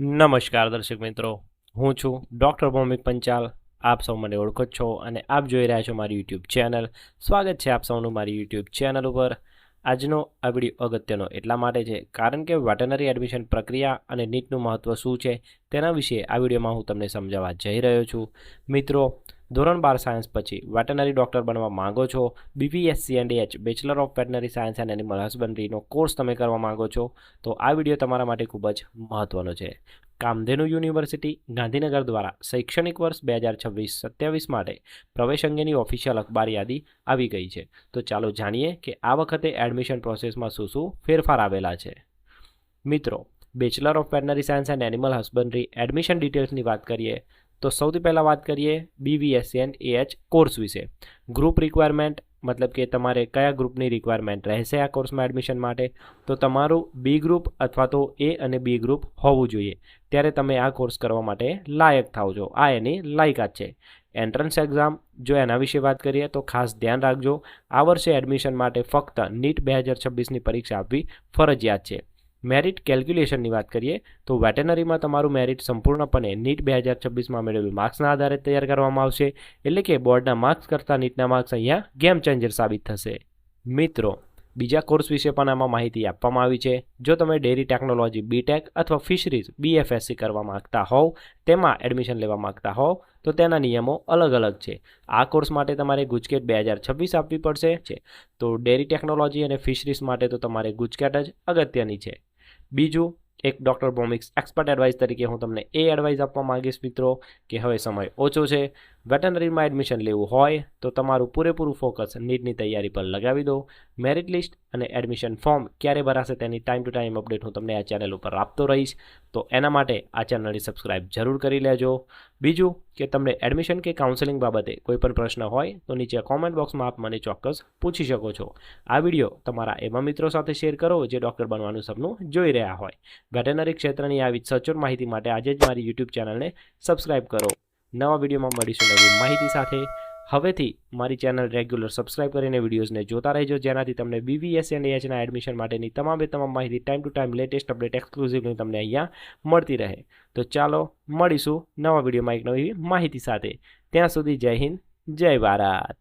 નમસ્કાર દર્શક મિત્રો, હું છું ડૉક્ટર ભૌમિક પંચાલ. આપ સૌ મને ઓળખો જ છો અને આપ જોઈ રહ્યા છો મારી યુટ્યુબ ચેનલ. સ્વાગત છે આપ સૌનું મારી યુટ્યુબ ચેનલ ઉપર. આજનો આ વિડીયો અગત્યનો એટલા માટે છે કારણ કે વેટરનરી એડમિશન પ્રક્રિયા અને નીટનું મહત્ત્વ શું છે તેના વિશે આ વિડીયોમાં હું તમને સમજાવવા જઈ રહ્યો છું. મિત્રો, ધોરણ 12 સાયન્સ પછી વેટરનરી ડૉક્ટર બનવા માંગો છો, BVSc&H bachelor of veterinary science and animal હસબન્ડરીનો કોર્સ તમે કરવા માંગો છો, તો આ વિડીયો તમારા માટે ખૂબ જ મહત્ત્વનો છે. કામધેનુ યુનિવર્સિટી ગાંધીનગર દ્વારા શૈક્ષણિક વર્ષ 2026-27 માટે પ્રવેશ અંગેની ઓફિશિયલ અખબાર યાદી આવી ગઈ છે. તો ચાલો જાણીએ કે આ વખતે એડમિશન પ્રોસેસમાં શું ફેરફાર આવેલા છે. મિત્રો, bachelor of veterinary science and animal husbandry admission ડિટેલ્સની વાત કરીએ તો સૌથી પહેલાં વાત કરીએ BVSc&H કોર્સ વિશે. ગ્રુપ રિક્વાયરમેન્ટ મતલબ કે તમારે કયા ગ્રુપની રિક્વાયરમેન્ટ રહેશે આ કોર્સમાં એડમિશન માટે, તો તમારું બી ગ્રુપ અથવા તો A અને B ગ્રુપ હોવું જોઈએ, ત્યારે તમે આ કોર્સ કરવા માટે લાયક થાવ છો. આ એની લાયકાત છે. એન્ટ્રન્સ એક્ઝામ જો એના વિશે વાત કરીએ તો ખાસ ધ્યાન રાખજો, આ વર્ષે એડમિશન માટે ફક્ત નીટ 2026ની પરીક્ષા આપવી ફરજિયાત છે. મેરિટ કેલ્ક્યુલેશનની વાત કરીએ તો વેટરનરીમાં તમારું મેરિટ સંપૂર્ણપણે નીટ 2026માં મેળવેલ માર્ક્સના આધારે તૈયાર કરવામાં આવશે, એટલે કે બોર્ડના માર્ક્સ કરતાં નીટના માર્ક્સ અહીંયા ગેમ ચેન્જર સાબિત થશે. મિત્રો, બીજા કોર્સ વિશે પણ આમાં માહિતી આપવામાં આવી છે. જો તમે ડેરી ટેકનોલોજી BTech અથવા ફિશરીઝ BFSc કરવા માંગતા હોવ, તેમાં એડમિશન લેવા માંગતા હોવ તો તેના નિયમો અલગ અલગ છે. આ કોર્સ માટે તમારે ગુજકેટ 2026 આપવી પડશે. તો ડેરી ટેકનોલોજી અને ફિશરીઝ માટે તો તમારે ગુજકેટ જ અગત્યની છે. બીજું, એક ડૉક્ટર ભૌમિક એક્સપર્ટ એડવાઇસ તરીકે હું તમને એ એડવાઇસ આપવા માંગીશ મિત્રો કે હવે સમય ઓછો છે. વેટરનરીમાં એડમિશન લેવું હોય તો તમારું પૂરેપૂરું ફોકસ નીટની તૈયારી પર લગાવી દો. મેરિટ લિસ્ટ અને એડમિશન ફોર્મ ક્યારે ભરાશે તેની ટાઈમ ટુ ટાઈમ અપડેટ હું તમને આ ચેનલ ઉપર આપતો રહીશ, તો એના માટે આ ચેનલને સબસ્ક્રાઇબ જરૂર કરી લેજો. બીજું કે તમને એડમિશન કે કાઉન્સેલિંગ બાબતે કોઈ પણ પ્રશ્ન હોય તો નીચે કોમેન્ટ બોક્સમાં આપ મને ચોક્કસ પૂછી શકો છો. આ વિડીયો તમારા એવા મિત્રો સાથે શેર કરો જે ડૉક્ટર બનવાનું સપનું જોઈ રહ્યા હોય. વેટરનરી ક્ષેત્રની આવી સચોટ માહિતી માટે આજે જ મારી યુટ્યુબ ચેનલને સબસ્ક્રાઇબ કરો. નવા વિડીયોમાં મળીશું નવી માહિતી સાથે. હવેથી મારી ચેનલ રેગ્યુલર સબસ્ક્રાઇબ કરીને વિડીયોઝને જોતા રહેજો, જેનાથી તમને BVSc&Hના એડમિશન માટેની તમામ માહિતી time to time latest update exclusively તમને અહીંયા મળતી રહે. તો ચાલો મળીશું નવા વિડીયોમાં એક નવી માહિતી સાથે. ત્યાં સુધી જય હિન્દ, જય ભારત.